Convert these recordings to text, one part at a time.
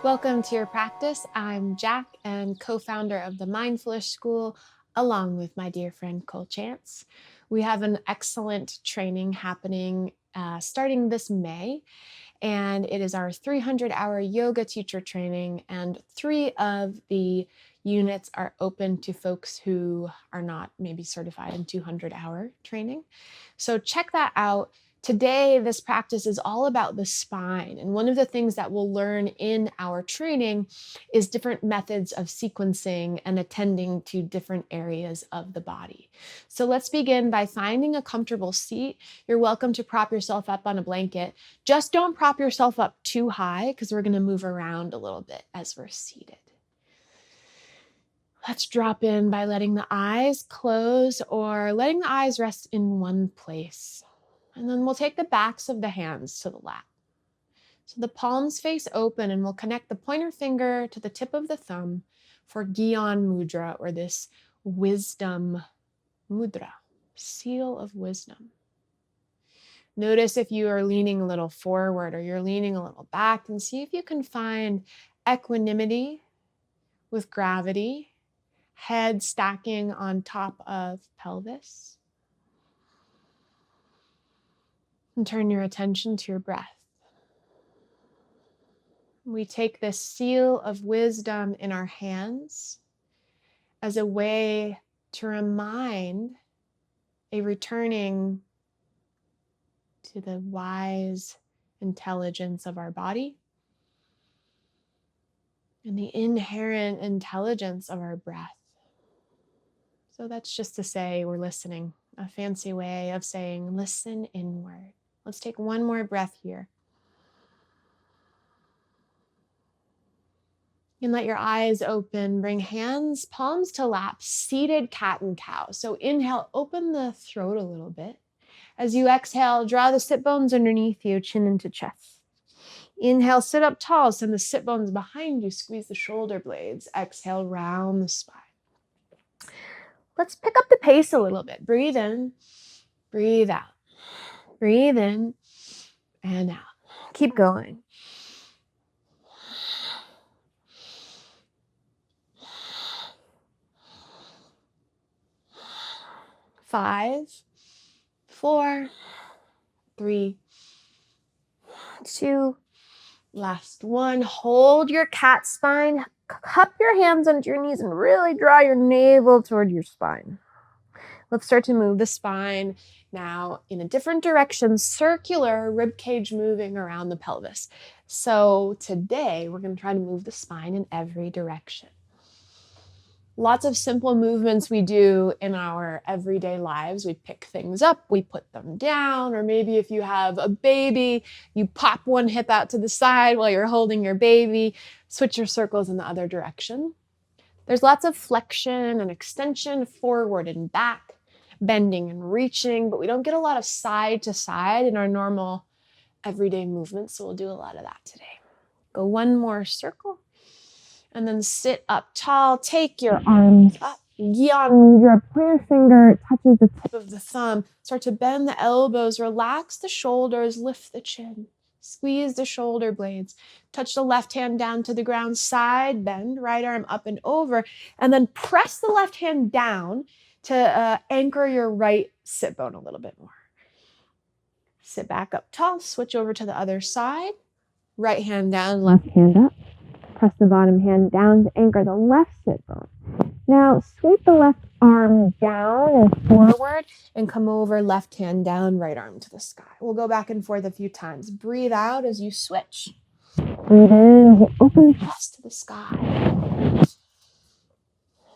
Welcome to your practice. I'm Jacq and co-founder of the Mindfulish School, along with my dear friend Cole Chance. We have an excellent training happening starting this May, and it is our 300-hour yoga teacher training, and 3 of the units are open to folks who are not maybe certified in 200-hour training. So check that out. Today, this practice is all about the spine. And one of the things that we'll learn in our training is different methods of sequencing and attending to different areas of the body. So let's begin by finding a comfortable seat. You're welcome to prop yourself up on a blanket. Just don't prop yourself up too high because we're going to move around a little bit as we're seated. Let's drop in by letting the eyes close or letting the eyes rest in one place. And then we'll take the backs of the hands to the lap. So the palms face open, and we'll connect the pointer finger to the tip of the thumb for Gyan Mudra, or this wisdom mudra, seal of wisdom. Notice if you are leaning a little forward or you're leaning a little back, and see if you can find equanimity with gravity, head stacking on top of pelvis. And turn your attention to your breath. We take this seal of wisdom in our hands as a way to remind a returning to the wise intelligence of our body and the inherent intelligence of our breath. So that's just to say we're listening, a fancy way of saying listen inward. Let's take one more breath here. And let your eyes open. Bring hands, palms to lap, seated cat and cow. So inhale, open the throat a little bit. As you exhale, draw the sit bones underneath you, chin into chest. Inhale, sit up tall, send the sit bones behind you, squeeze the shoulder blades. Exhale, round the spine. Let's pick up the pace a little bit. Breathe in, breathe out. Breathe in and out. Keep going. Five, 4, 3, 2, last one. Hold your cat spine. Cup your hands under your knees and really draw your navel toward your spine. Let's start to move the spine now in a different direction, circular rib cage moving around the pelvis. So today we're going to try to move the spine in every direction. Lots of simple movements we do in our everyday lives. We pick things up, we put them down, or maybe if you have a baby, you pop one hip out to the side while you're holding your baby, switch your circles in the other direction. There's lots of flexion and extension, forward and back, bending and reaching, but we don't get a lot of side to side in our normal everyday movements, so we'll do a lot of that today. Go one more circle. And then sit up tall, take your arms up. Gyan, your pointer finger touches the tip of the thumb. Start to bend the elbows, relax the shoulders, lift the chin. Squeeze the shoulder blades. Touch the left hand down to the ground, side bend, right arm up and over. And then press the left hand down to anchor your right sit bone a little bit more. Sit back up tall, switch over to the other side. Right hand down, left hand up. Press the bottom hand down to anchor the left sit bone. Now sweep the left arm down and forward and come over, left hand down, right arm to the sky. We'll go back and forth a few times. Breathe out as you switch. Breathe in as you open the chest to the sky.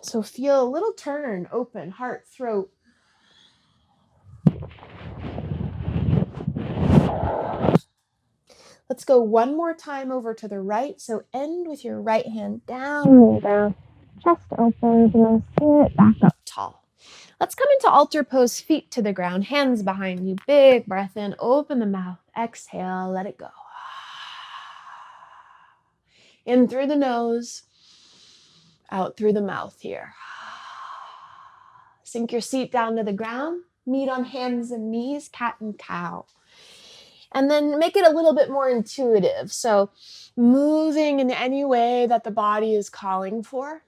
So feel a little turn, open, heart, throat. Let's go one more time over to the right. So end with your right hand down, chest opens, and then sit back up tall. Let's come into altar pose, feet to the ground, hands behind you. Big breath in, open the mouth. Exhale, let it go. In through the nose, out through the mouth here. Sink your seat down to the ground. Meet on hands and knees, cat and cow. And then make it a little bit more intuitive. So moving in any way that the body is calling for.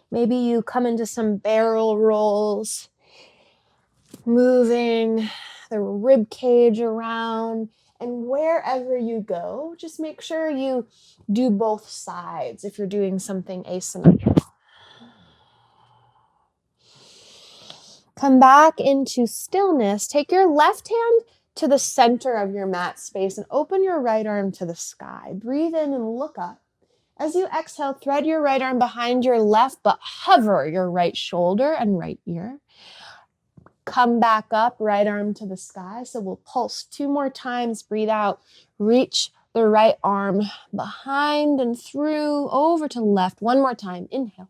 Maybe you come into some barrel rolls, moving the rib cage around, and wherever you go, just make sure you do both sides if you're doing something asymmetrical. Come back into stillness. Take your left hand to the center of your mat space and open your right arm to the sky. Breathe in and look up. As you exhale, thread your right arm behind your left, but hover your right shoulder and right ear. Come back up, right arm to the sky. So we'll pulse 2 more times. Breathe out. Reach the right arm behind and through, over to left. 1 more time. Inhale.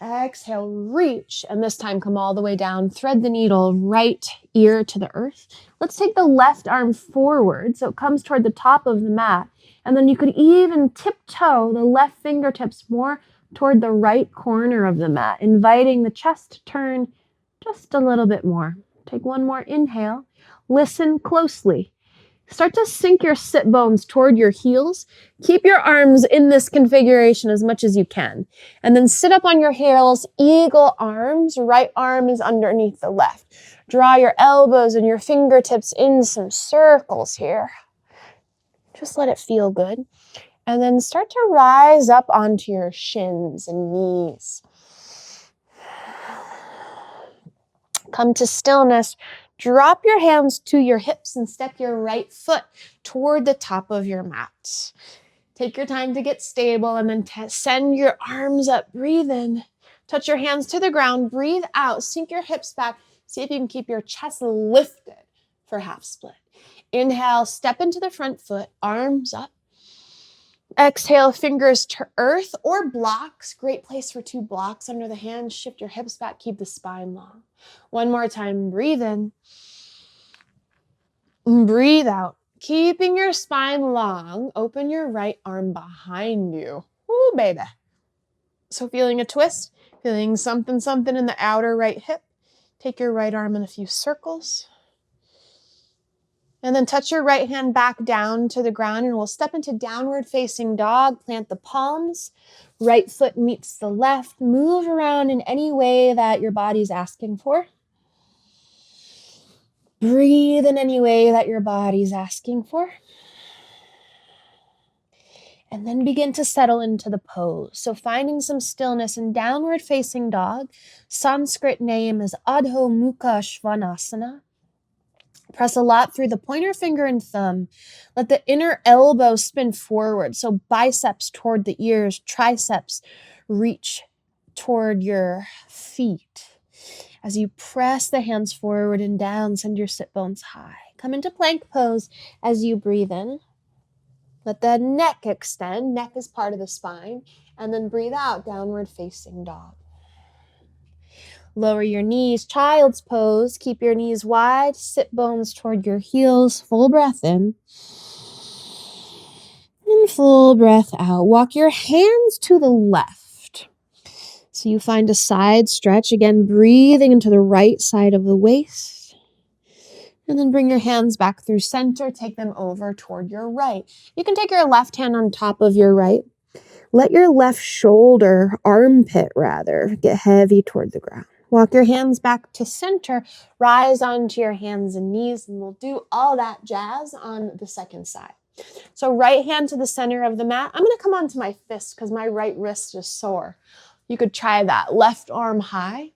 Exhale, reach, and this time come all the way down. Thread the needle, right ear to the earth. Let's take the left arm forward so it comes toward the top of the mat. And then you could even tiptoe the left fingertips more toward the right corner of the mat, inviting the chest to turn just a little bit more. Take 1 more inhale. Listen closely. Start to sink your sit bones toward your heels. Keep your arms in this configuration as much as you can. And then sit up on your heels, eagle arms. Right arm is underneath the left. Draw your elbows and your fingertips in some circles here. Just let it feel good. And then start to rise up onto your shins and knees. Come to stillness. Drop your hands to your hips and step your right foot toward the top of your mat. Take your time to get stable and then send your arms up. Breathe in. Touch your hands to the ground. Breathe out. Sink your hips back. See if you can keep your chest lifted for half split. Inhale, step into the front foot, arms up. Exhale, fingers to earth or blocks. Great place for 2 blocks under the hands. Shift your hips back, keep the spine long. 1 more time, breathe in. Breathe out. Keeping your spine long, open your right arm behind you. Ooh, baby. So feeling a twist, feeling something in the outer right hip. Take your right arm in a few circles. And then touch your right hand back down to the ground and we'll step into downward facing dog. Plant the palms. Right foot meets the left. Move around in any way that your body's asking for. Breathe in any way that your body's asking for. And then begin to settle into the pose. So finding some stillness in downward facing dog. Sanskrit name is Adho Mukha Svanasana. Press a lot through the pointer finger and thumb. Let the inner elbow spin forward. So biceps toward the ears, triceps reach toward your feet. As you press the hands forward and down, send your sit bones high. Come into plank pose as you breathe in. Let the neck extend. Neck is part of the spine. And then breathe out, downward facing dog. Lower your knees, child's pose. Keep your knees wide, sit bones toward your heels. Full breath in. And full breath out. Walk your hands to the left. So you find a side stretch. Again, breathing into the right side of the waist. And then bring your hands back through center. Take them over toward your right. You can take your left hand on top of your right. Let your left shoulder, armpit rather, get heavy toward the ground. Walk your hands back to center, rise onto your hands and knees, and we'll do all that jazz on the second side. So right hand to the center of the mat. I'm going to come onto my fist because my right wrist is sore. You could try that. Left arm high,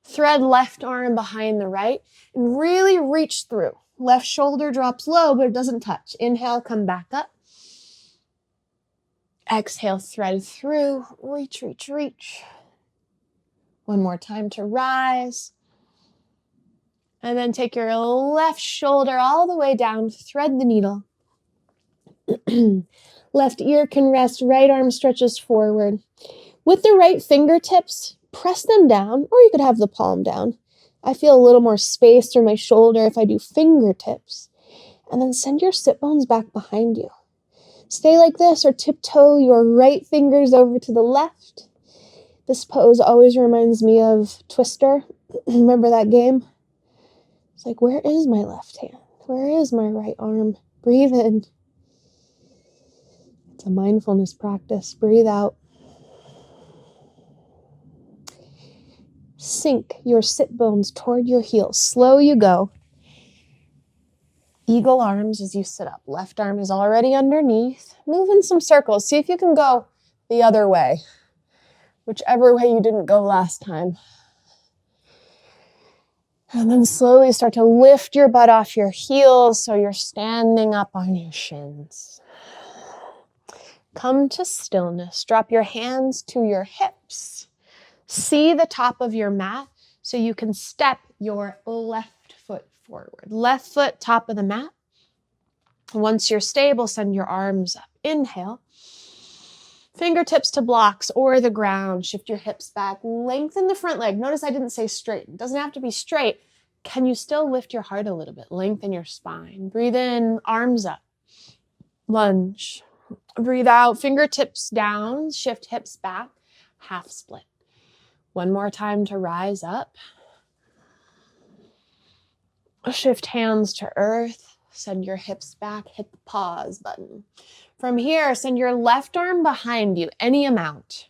thread left arm behind the right, and really reach through. Left shoulder drops low, but it doesn't touch. Inhale, come back up. Exhale, thread through, reach, reach, reach. 1 more time to rise. And then take your left shoulder all the way down, thread the needle. Left ear can rest, right arm stretches forward. With the right fingertips, press them down, or you could have the palm down. I feel a little more space through my shoulder if I do fingertips. And then send your sit bones back behind you. Stay like this or tiptoe your right fingers over to the left. This pose always reminds me of Twister. Remember that game? It's like, where is my left hand? Where is my right arm? Breathe in. It's a mindfulness practice. Breathe out. Sink your sit bones toward your heels. Slow you go. Eagle arms as you sit up. Left arm is already underneath. Move in some circles. See if you can go the other way. Whichever way you didn't go last time. And then slowly start to lift your butt off your heels so you're standing up on your shins. Come to stillness. Drop your hands to your hips. See the top of your mat so you can step your left foot forward. Left foot, top of the mat. Once you're stable, send your arms up. Inhale. Fingertips to blocks or the ground. Shift your hips back. Lengthen the front leg. Notice I didn't say straight. It doesn't have to be straight. Can you still lift your heart a little bit? Lengthen your spine. Breathe in, arms up. Lunge. Breathe out, fingertips down. Shift hips back. Half split. One more time to rise up. Shift hands to earth. Send your hips back. Hit the pause button. From here, send your left arm behind you, any amount.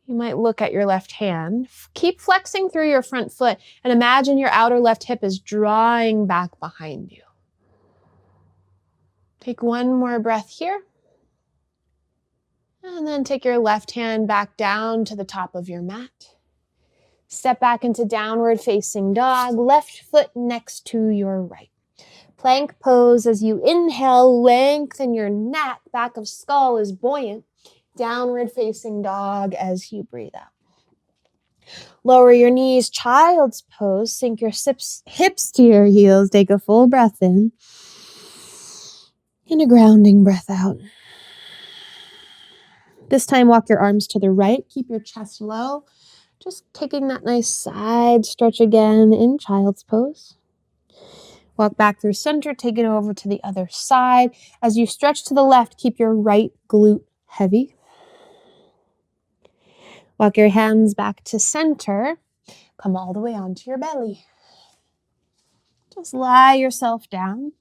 You might look at your left hand. Keep flexing through your front foot and imagine your outer left hip is drawing back behind you. Take one more breath here. And then take your left hand back down to the top of your mat. Step back into downward facing dog, left foot next to your right. Plank pose as you inhale, lengthen your neck, back of skull is buoyant. Downward facing dog as you breathe out. Lower your knees, child's pose. Sink your hips to your heels. Take a full breath in. And a grounding breath out. This time, walk your arms to the right. Keep your chest low. Just taking that nice side stretch again in child's pose. Walk back through center, take it over to the other side. As you stretch to the left, keep your right glute heavy. Walk your hands back to center. Come all the way onto your belly. Just lie yourself down.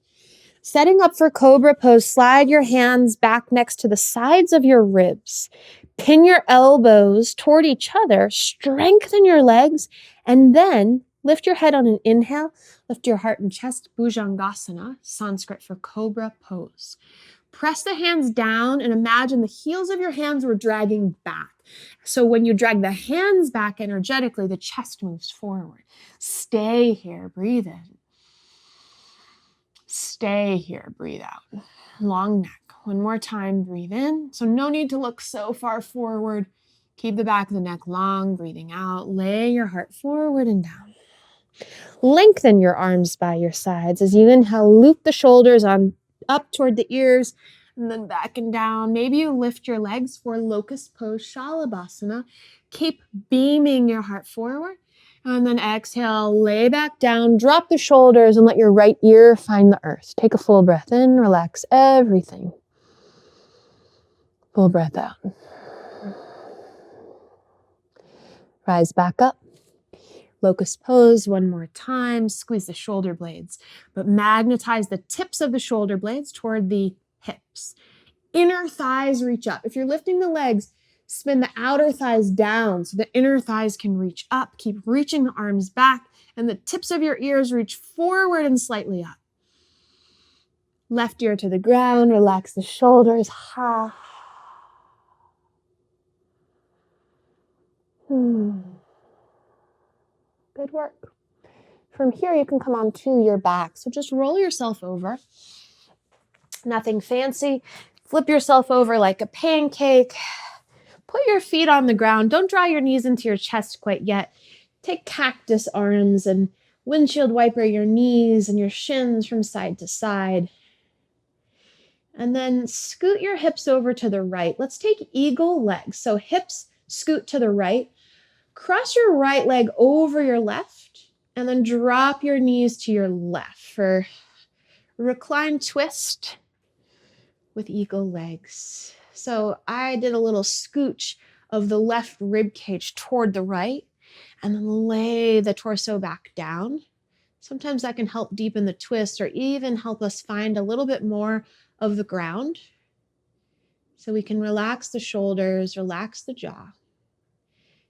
Setting up for cobra pose, slide your hands back next to the sides of your ribs. Pin your elbows toward each other. Strengthen your legs. And then lift your head on an inhale. Lift your heart and chest, Bhujangasana, Sanskrit for cobra pose. Press the hands down and imagine the heels of your hands were dragging back. So when you drag the hands back energetically, the chest moves forward. Stay here, breathe in. Stay here, breathe out. Long neck. One more time, breathe in. So no need to look so far forward. Keep the back of the neck long, breathing out. Lay your heart forward and down. Lengthen your arms by your sides. As you inhale, loop the shoulders on up toward the ears and then back and down. Maybe you lift your legs for locust pose, Shalabhasana. Keep beaming your heart forward. And then exhale, lay back down, drop the shoulders and let your right ear find the earth. Take a full breath in, relax everything. Full breath out. Rise back up. Locust pose one more time. Squeeze the shoulder blades, but magnetize the tips of the shoulder blades toward the hips. Inner thighs reach up. If you're lifting the legs, spin the outer thighs down so the inner thighs can reach up. Keep reaching the arms back and the tips of your ears reach forward and slightly up. Left ear to the ground. Relax the shoulders. Ha. Good work. From here, you can come onto your back. So just roll yourself over. Nothing fancy. Flip yourself over like a pancake. Put your feet on the ground. Don't draw your knees into your chest quite yet. Take cactus arms and windshield wiper your knees and your shins from side to side. And then scoot your hips over to the right. Let's take eagle legs. So hips scoot to the right. Cross your right leg over your left and then drop your knees to your left for recline twist with eagle legs. So I did a little scooch of the left rib cage toward the right and then lay the torso back down. Sometimes that can help deepen the twist or even help us find a little bit more of the ground. So we can relax the shoulders, relax the jaw.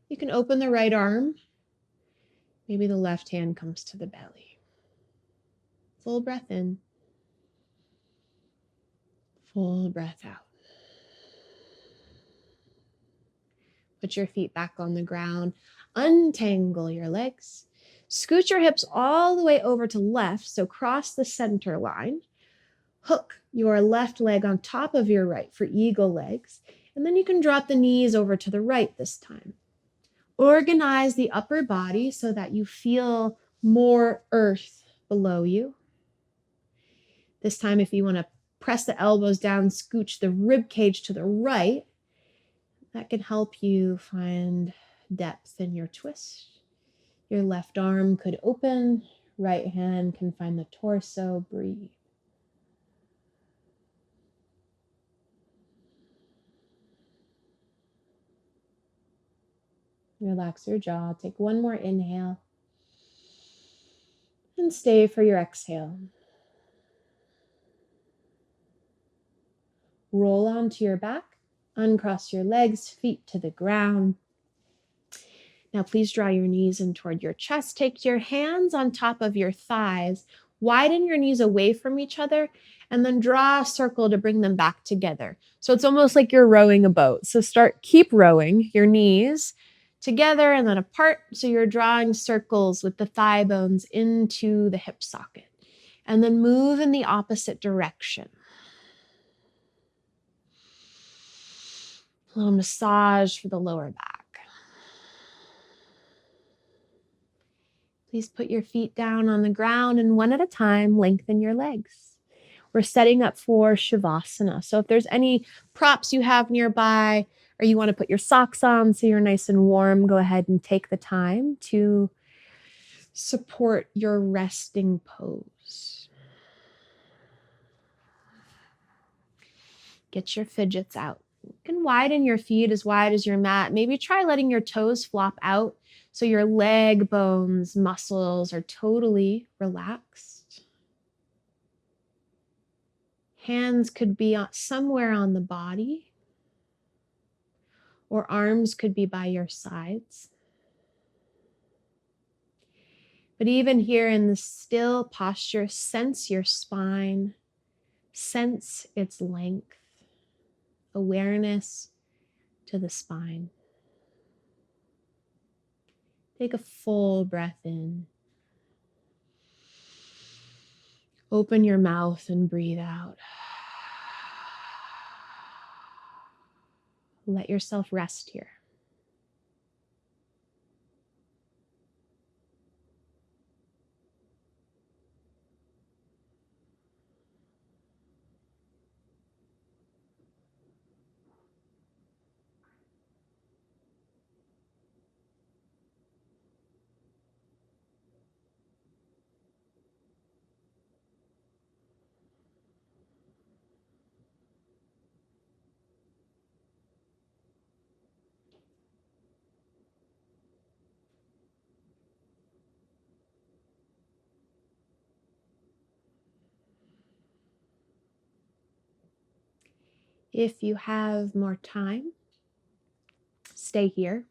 You can open the right arm. Maybe the left hand comes to the belly. Full breath in. Full breath out. Put your feet back on the ground. Untangle your legs. Scoot your hips all the way over to left, so cross the center line. Hook your left leg on top of your right for eagle legs, and then you can drop the knees over to the right this time. Organize the upper body so that you feel more earth below you. This time, if you want to press the elbows down, scooch the rib cage to the right, that can help you find depth in your twist. Your left arm could open, right hand can find the torso. Breathe. Relax your jaw. Take one more inhale. And stay for your exhale. Roll onto your back. Uncross your legs, feet to the ground. Now please draw your knees in toward your chest. Take your hands on top of your thighs. Widen your knees away from each other and then draw a circle to bring them back together. So it's almost like you're rowing a boat. So keep rowing your knees together and then apart. So you're drawing circles with the thigh bones into the hip socket. And then move in the opposite direction. A little massage for the lower back. Please put your feet down on the ground and one at a time, lengthen your legs. We're setting up for Shavasana. So if there's any props you have nearby or you want to put your socks on so you're nice and warm, go ahead and take the time to support your resting pose. Get your fidgets out. You can widen your feet as wide as your mat. Maybe try letting your toes flop out so your leg bones, muscles are totally relaxed. Hands could be somewhere on the body, or arms could be by your sides. But even here in the still posture, sense your spine, sense its length, awareness to the spine. Take a full breath in. Open your mouth and breathe out. Let yourself rest here. If you have more time, stay here.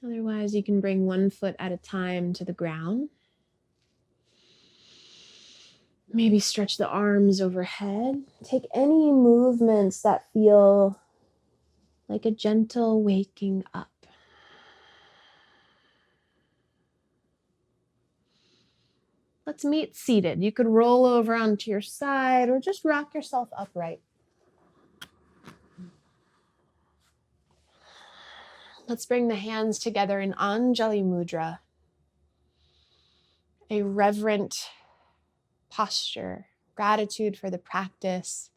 Otherwise, you can bring one foot at a time to the ground. Maybe stretch the arms overhead. Take any movements that feel like a gentle waking up. Let's meet seated. You could roll over onto your side or just rock yourself upright. Let's bring the hands together in Anjali Mudra, a reverent posture, gratitude for the practice,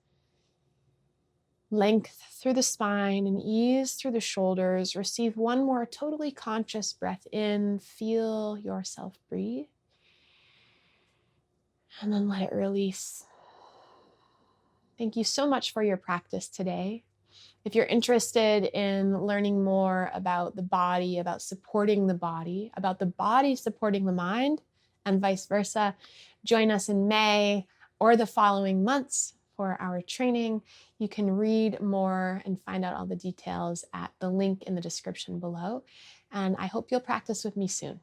length through the spine and ease through the shoulders. Receive one more totally conscious breath in. Feel yourself breathe. And then let it release. Thank you so much for your practice today. If you're interested in learning more about the body, about supporting the body, about the body supporting the mind, and vice versa, join us in May or the following months for our training. You can read more and find out all the details at the link in the description below. And I hope you'll practice with me soon.